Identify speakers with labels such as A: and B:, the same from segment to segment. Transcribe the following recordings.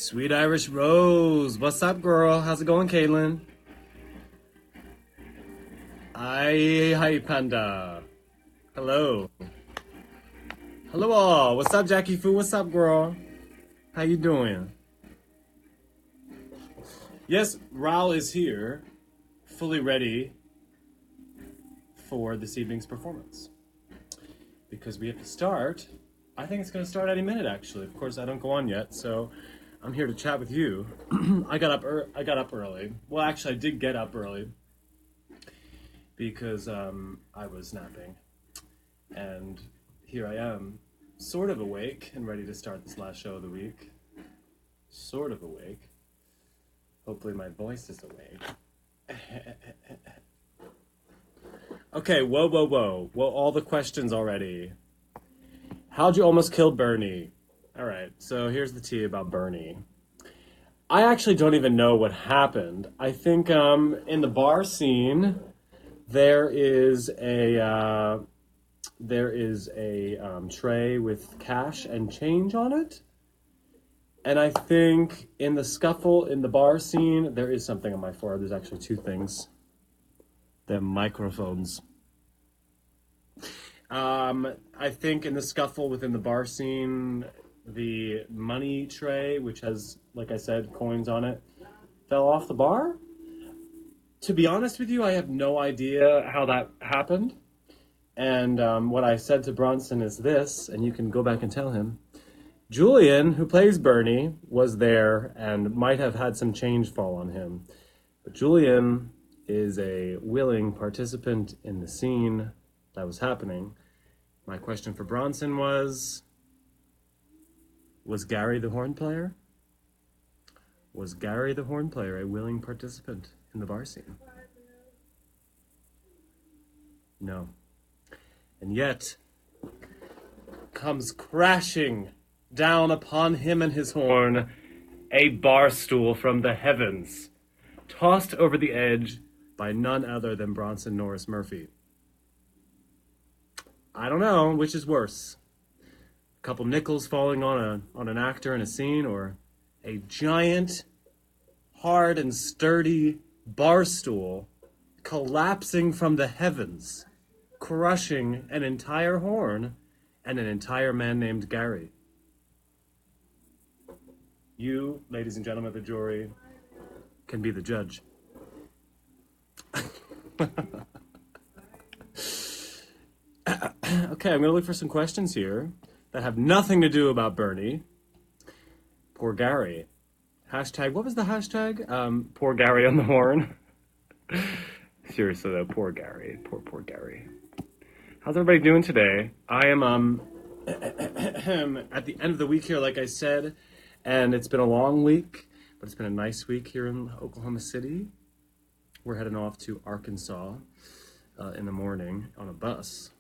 A: Sweet Irish Rose. What's up, girl? How's it going, Caitlin? Hi, Panda. Hello. Hello, all. What's up, Jackie Fu? What's up, girl? How you doing? Yes, Raul is here, fully ready for this evening's performance. Because we have to start. I think it's going to start any minute, actually. Of course, I don't go on yet, so I'm here to chat with you. I got up early. Well, actually, I did get up early because I was napping, and here I am, sort of awake and ready to start this last show of the week. Sort of awake. Hopefully, my voice is awake. Okay, whoa. Well, all the questions already. How'd you almost kill Bernie? All right, so here's the tea about Bernie. I actually don't even know what happened. I think in the bar scene, there is a tray with cash and change on it. And I think in the scuffle in the bar scene, there is something on my forehead. There's actually two things. They're microphones. I think in the scuffle within the bar scene, the money tray, which has, like I said, coins on it, fell off the bar. To be honest with you, I have no idea how that happened. And what I said to Bronson is this, and you can go back and tell him. Julian, who plays Bernie, was there and might have had some change fall on him. But Julian is a willing participant in the scene that was happening. My question for Bronson was Gary the horn player? Was Gary the horn player a willing participant in the bar scene? No. And yet, comes crashing down upon him and his horn a bar stool from the heavens, tossed over the edge by none other than Bronson Norris Murphy. I don't know which is worse. A couple nickels falling on an actor in a scene, or a giant, hard and sturdy bar stool collapsing from the heavens, crushing an entire horn and an entire man named Gary. You, ladies and gentlemen of the jury, can be the judge. Okay, I'm going to look for some questions here that have nothing to do about Bernie. Poor Gary. Hashtag, what was the hashtag? Poor Gary on the horn. Seriously though, poor Gary. Poor Gary. How's everybody doing today? I am at the end of the week here, like I said, and it's been a long week, but it's been a nice week here in Oklahoma City. We're heading off to Arkansas in the morning on a bus,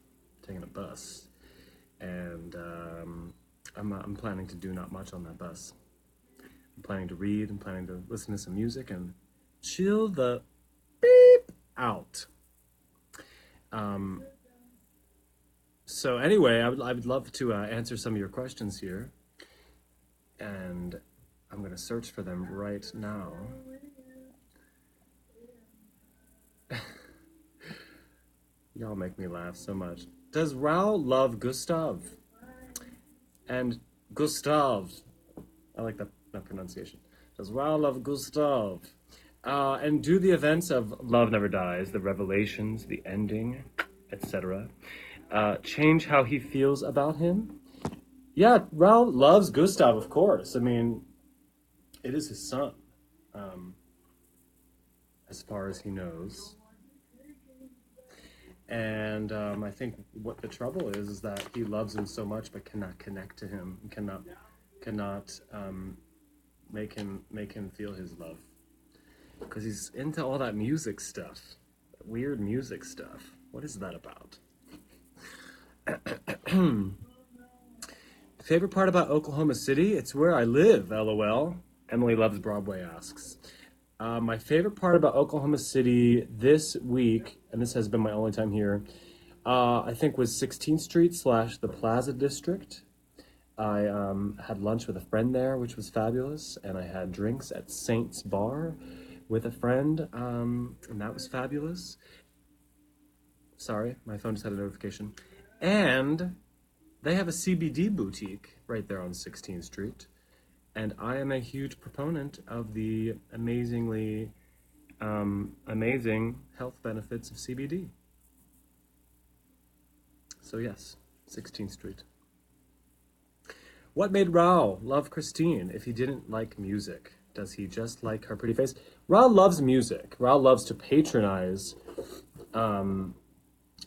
A: taking a bus, and I'm planning to do not much on that bus. I'm planning to read, I'm planning to listen to some music and chill the beep out. So anyway, I would love to answer some of your questions here, and I'm going to search for them right now. Y'all make me laugh so much. Does Raul love Gustav? And Gustav, I like that pronunciation. Does Raul love Gustav? And do the events of Love Never Dies, the revelations, the ending, etc., change how he feels about him? Yeah, Raul loves Gustav, of course. I mean, it is his son, as far as he knows. And I think what the trouble is that he loves him so much, but cannot connect to him, cannot make him feel his love, because he's into all that music stuff, weird music stuff. What is that about? Favorite part about Oklahoma City? It's where I live, LOL. Emily Loves Broadway asks. My favorite part about Oklahoma City this week, and this has been my only time here, I think was 16th Street / the Plaza District. I had lunch with a friend there, which was fabulous, and I had drinks at Saint's Bar with a friend, and that was fabulous. Sorry, my phone just had a notification. And they have a CBD boutique right there on 16th Street, and I am a huge proponent of the amazing health benefits of CBD. So yes, 16th Street. What made Raul love Christine if he didn't like music? Does he just like her pretty face? Raul loves music. Raul loves to patronize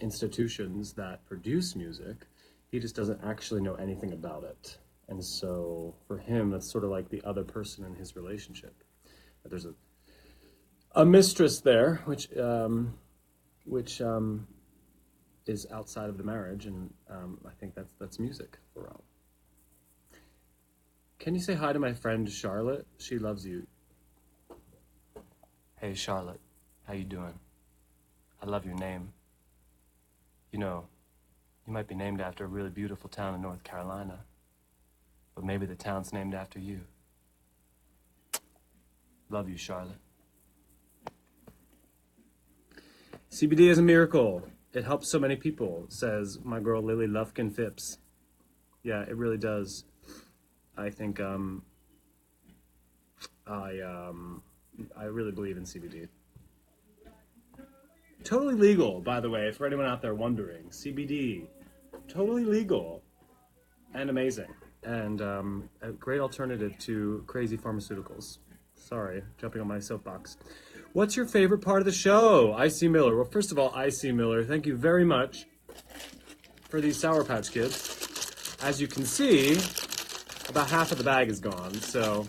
A: institutions that produce music. He just doesn't actually know anything about it. And so for him, that's sort of like the other person in his relationship. There's a mistress there, which is outside of the marriage, and I think that's music for Raul. Can you say hi to my friend Charlotte? She loves you. Hey Charlotte, how you doing? I love your name. You know, you might be named after a really beautiful town in North Carolina, but maybe the town's named after you. Love you, Charlotte. CBD is a miracle. It helps so many people, says my girl Lily Lufkin Phipps. Yeah, it really does. I think I really believe in CBD. Totally legal, by the way, for anyone out there wondering. CBD, totally legal and amazing, and a great alternative to crazy pharmaceuticals. Sorry, jumping on my soapbox. What's your favorite part of the show? I.C. Miller. Well, first of all, I.C. Miller, thank you very much for these Sour Patch Kids. As you can see, about half of the bag is gone, so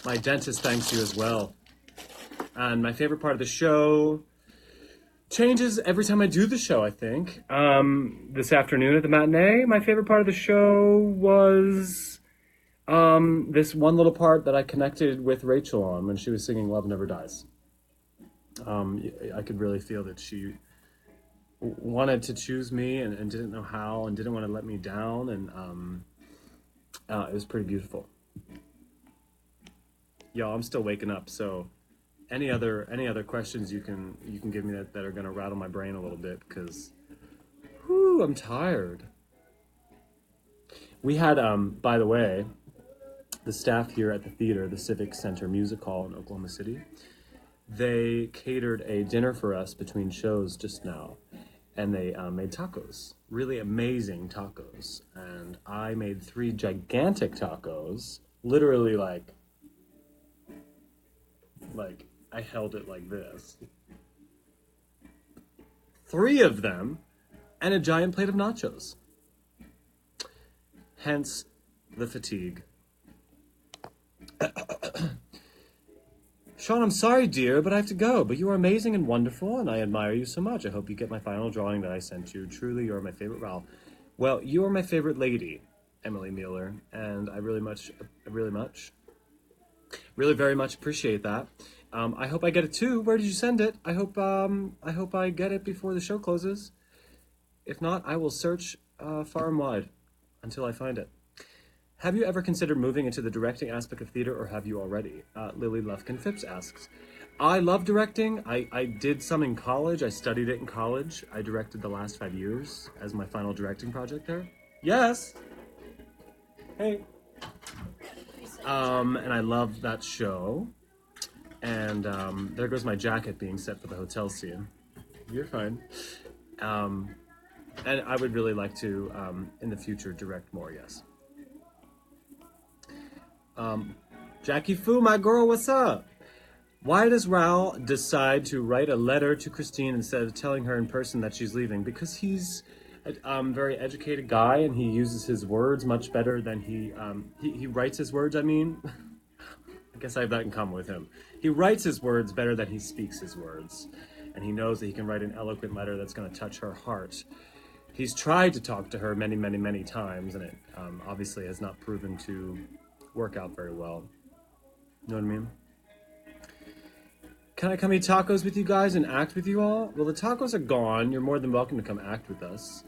A: my dentist thanks you as well. And my favorite part of the show changes every time I do the show, I think. This afternoon at the matinee, my favorite part of the show was this one little part that I connected with Rachel on when she was singing Love Never Dies. I could really feel that she wanted to choose me and didn't know how and didn't want to let me down, and it was pretty beautiful. Y'all, I'm still waking up, so any other questions you can give me that are gonna rattle my brain a little bit, because I'm tired. We had by the way, the staff here at the theater, the Civic Center Music Hall in Oklahoma City, they catered a dinner for us between shows just now, and they made tacos, really amazing tacos, and I made 3 gigantic tacos, literally like I held it like this. 3 of them, and a giant plate of nachos. Hence the fatigue. Sean, I'm sorry, dear, but I have to go. But you are amazing and wonderful, and I admire you so much. I hope you get my final drawing that I sent you. Truly, you are my favorite Ralph. Well, you are my favorite lady, Emily Mueller, and I really very much appreciate that. I hope I get it too. Where did you send it? I hope I get it before the show closes. If not, I will search far and wide until I find it. Have you ever considered moving into the directing aspect of theater, or have you already? Lily Lufkin Phipps asks. I love directing. I did some in college. I studied it in college. I directed the last 5 years as my final directing project there. Yes. Hey. And I love that show. And there goes my jacket being set for the hotel scene. You're fine. And I would really like to, in the future, direct more, yes. Jackie Fu, my girl, what's up? Why does Raul decide to write a letter to Christine instead of telling her in person that she's leaving? Because he's a very educated guy, and he uses his words much better than he writes his words, I mean. I guess I have that in common with him. He writes his words better than he speaks his words. And he knows that he can write an eloquent letter that's going to touch her heart. He's tried to talk to her many, many, many times, and it obviously has not proven to work out very well. You know what I mean? Can I come eat tacos with you guys and act with you all? Well, the tacos are gone. You're more than welcome to come act with us.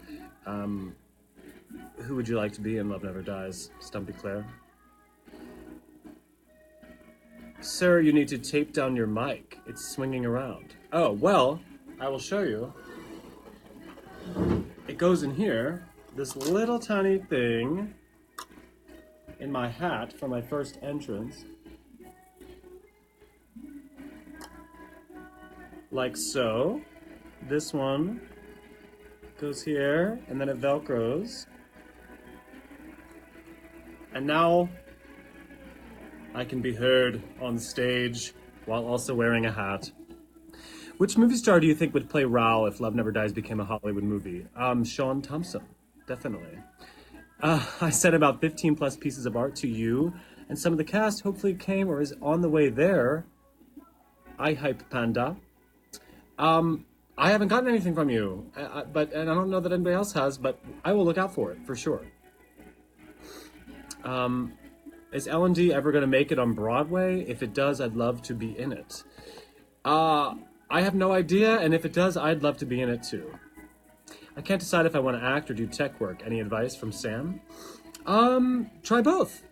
A: Who would you like to be in Love Never Dies? Stumpy Claire. Sir, you need to tape down your mic. It's swinging around. Oh, well, I will show you. It goes in here, this little tiny thing in my hat for my first entrance. Like so. This one goes here, and then it Velcros. And now I can be heard on stage while also wearing a hat. Which movie star do you think would play Raoul if Love Never Dies became a Hollywood movie? Sean Thompson, definitely. I sent about 15 plus pieces of art to you, and some of the cast hopefully came or is on the way there. I hype panda. I haven't gotten anything from you, and I don't know that anybody else has, but I will look out for it, for sure. Is L&D ever going to make it on Broadway? If it does, I'd love to be in it. I have no idea, and if it does, I'd love to be in it too. I can't decide if I want to act or do tech work. Any advice from Sam? Try both.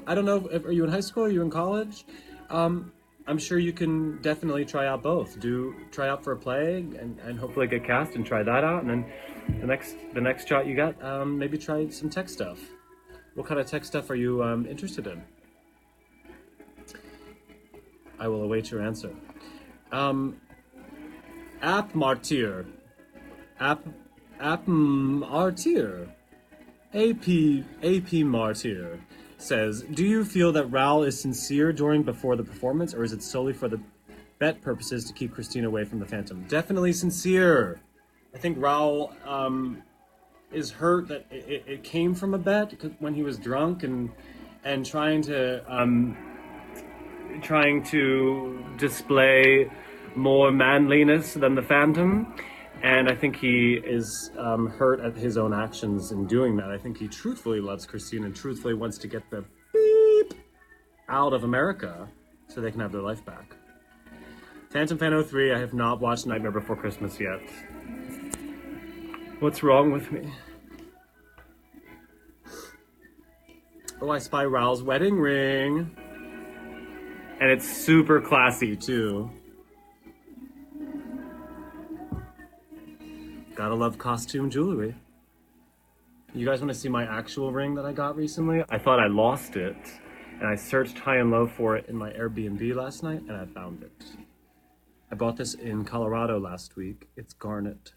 A: I don't know, are you in high school? Are you in college? I'm sure you can definitely try out both. Try out for a play and hopefully get cast and try that out. And then the next shot you got, maybe try some tech stuff. What kind of tech stuff are you interested in? I will await your answer. App Martyr. App Martyr. AP Martyr says, do you feel that Raoul is sincere before the performance, or is it solely for the bet purposes to keep Christine away from the Phantom? Definitely sincere. I think Raoul is hurt that it came from a bet when he was drunk and trying to display more manliness than the Phantom. And I think he is hurt at his own actions in doing that. I think he truthfully loves Christine and truthfully wants to get the beep out of America so they can have their life back. Phantom Fan 03, I have not watched Nightmare Before Christmas yet. What's wrong with me? Oh, I spy Raoul's wedding ring. And it's super classy, too. Gotta love costume jewelry. You guys want to see my actual ring that I got recently? I thought I lost it, and I searched high and low for it in my Airbnb last night, and I found it. I bought this in Colorado last week. It's garnet.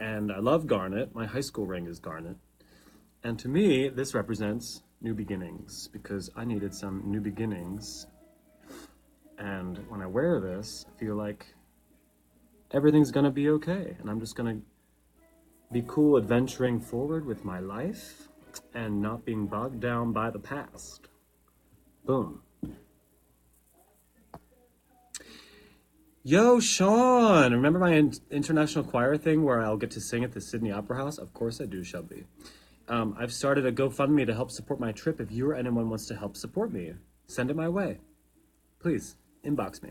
A: And I love garnet. My high school ring is garnet. And to me, this represents new beginnings, because I needed some new beginnings. And when I wear this, I feel like everything's gonna be okay, and I'm just gonna be cool adventuring forward with my life and not being bogged down by the past. Boom. Yo, Sean! Remember my international choir thing where I'll get to sing at the Sydney Opera House? Of course I do, Shelby. I've started a GoFundMe to help support my trip. If you or anyone wants to help support me, send it my way. Please, inbox me.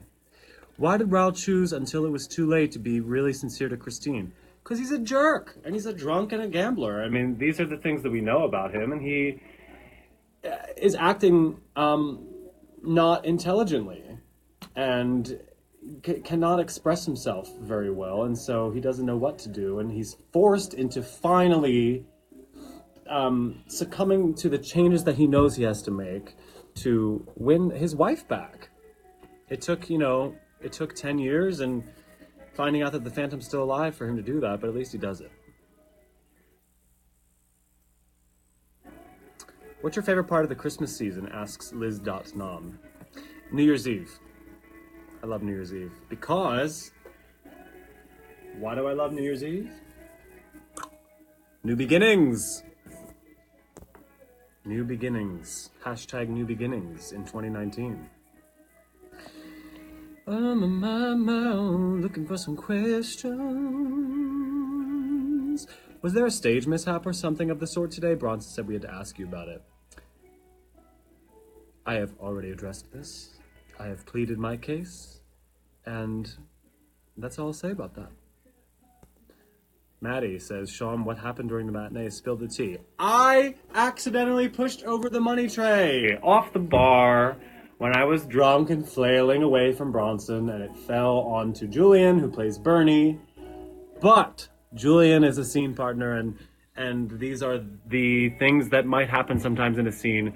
A: Why did Raoul choose until it was too late to be really sincere to Christine? Because he's a jerk, and he's a drunk and a gambler. I mean, these are the things that we know about him, and he is acting not intelligently, and cannot express himself very well, and so he doesn't know what to do, and he's forced into finally succumbing to the changes that he knows he has to make to win his wife back. It took 10 years and finding out that the Phantom's still alive for him to do that, but at least he does it. What's your favorite part of the Christmas season? Asks Liz.nom. New Year's Eve. I love New Year's Eve. Because, why do I love New Year's Eve? New beginnings. New beginnings. Hashtag new beginnings in 2019. I'm on my own, looking for some questions. Was there a stage mishap or something of the sort today? Bronson said we had to ask you about it. I have already addressed this. I have pleaded my case, and that's all I'll say about that. Maddie says, Sean, what happened during the matinee? Spilled the tea. I accidentally pushed over the money tray off the bar when I was drunk and flailing away from Bronson, and it fell onto Julian, who plays Bernie. But Julian is a scene partner, and these are the things that might happen sometimes in a scene.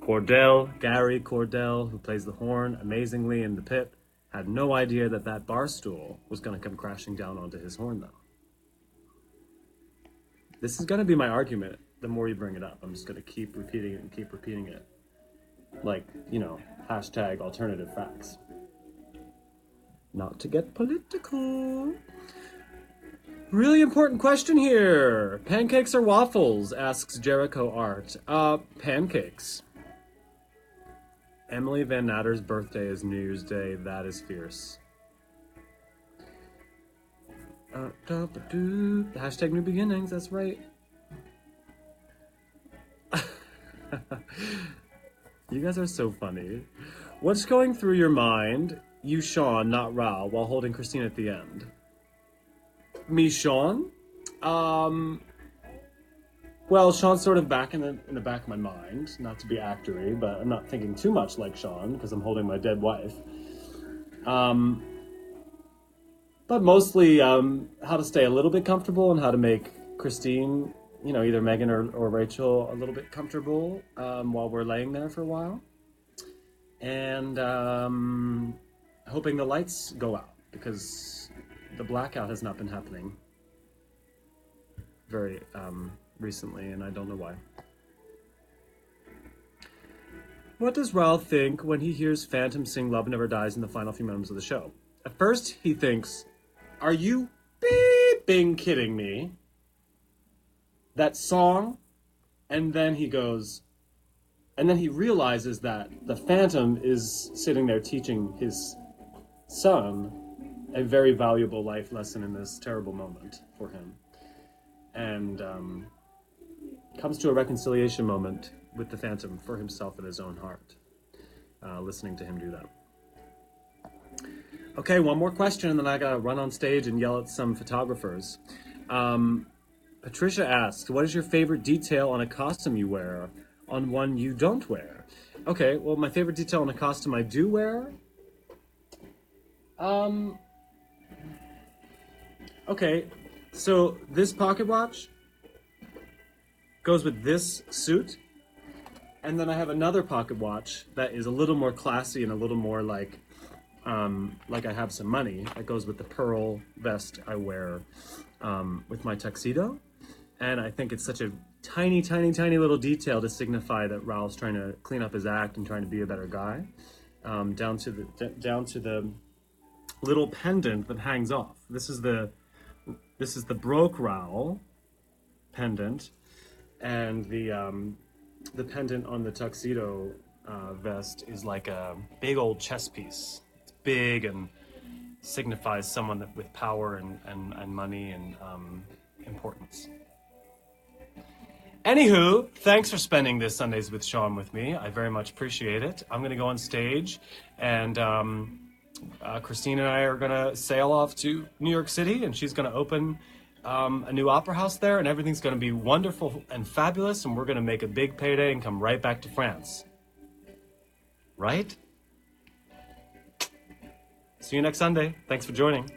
A: Gary Cordell, who plays the horn amazingly in the pit, had no idea that that bar stool was going to come crashing down onto his horn, though. This is going to be my argument the more you bring it up. I'm just going to keep repeating it and keep repeating it. Like, hashtag alternative facts. Not to get political. Really important question here. Pancakes or waffles? Asks Jericho Art. Pancakes. Emily Van Natter's birthday is New Year's Day. That is fierce. Hashtag new beginnings, that's right. You guys are so funny. What's going through your mind, you Sean, not Raul, while holding Christine at the end? Me, Sean? Well, Sean's sort of back in the back of my mind, not to be actory, but I'm not thinking too much like Sean, because I'm holding my dead wife. But mostly how to stay a little bit comfortable and how to make Christine, either Megan or Rachel, a little bit comfortable while we're laying there for a while. And hoping the lights go out, because the blackout has not been happening very recently, and I don't know why. What does Raul think when he hears Phantom sing Love Never Dies in the final few minutes of the show? At first, he thinks, are you beeping kidding me? That song? And then he goes, and then he realizes that the Phantom is sitting there teaching his son a very valuable life lesson in this terrible moment for him. And comes to a reconciliation moment with the Phantom for himself in his own heart, listening to him do that. Okay, one more question, and then I gotta run on stage and yell at some photographers. Patricia asks, what is your favorite detail on a costume you wear, on one you don't wear? Okay, well, my favorite detail on a costume I do wear? Okay, so this pocket watch goes with this suit, and then I have another pocket watch that is a little more classy and a little more like I have some money. That goes with the pearl vest I wear with my tuxedo. And I think it's such a tiny, tiny, tiny little detail to signify that Raul's trying to clean up his act and trying to be a better guy. Down to the little pendant that hangs off. This is the broke Raul pendant, and the pendant on the tuxedo vest is like a big old chess piece. It's big and signifies someone with power and money and importance. Anywho, thanks for spending this Sundays with Sean with me. I very much appreciate it. I'm going to go on stage, and Christine and I are going to sail off to New York City, and she's going to open a new opera house there, and everything's going to be wonderful and fabulous, and we're going to make a big payday and come right back to France. Right? See you next Sunday. Thanks for joining.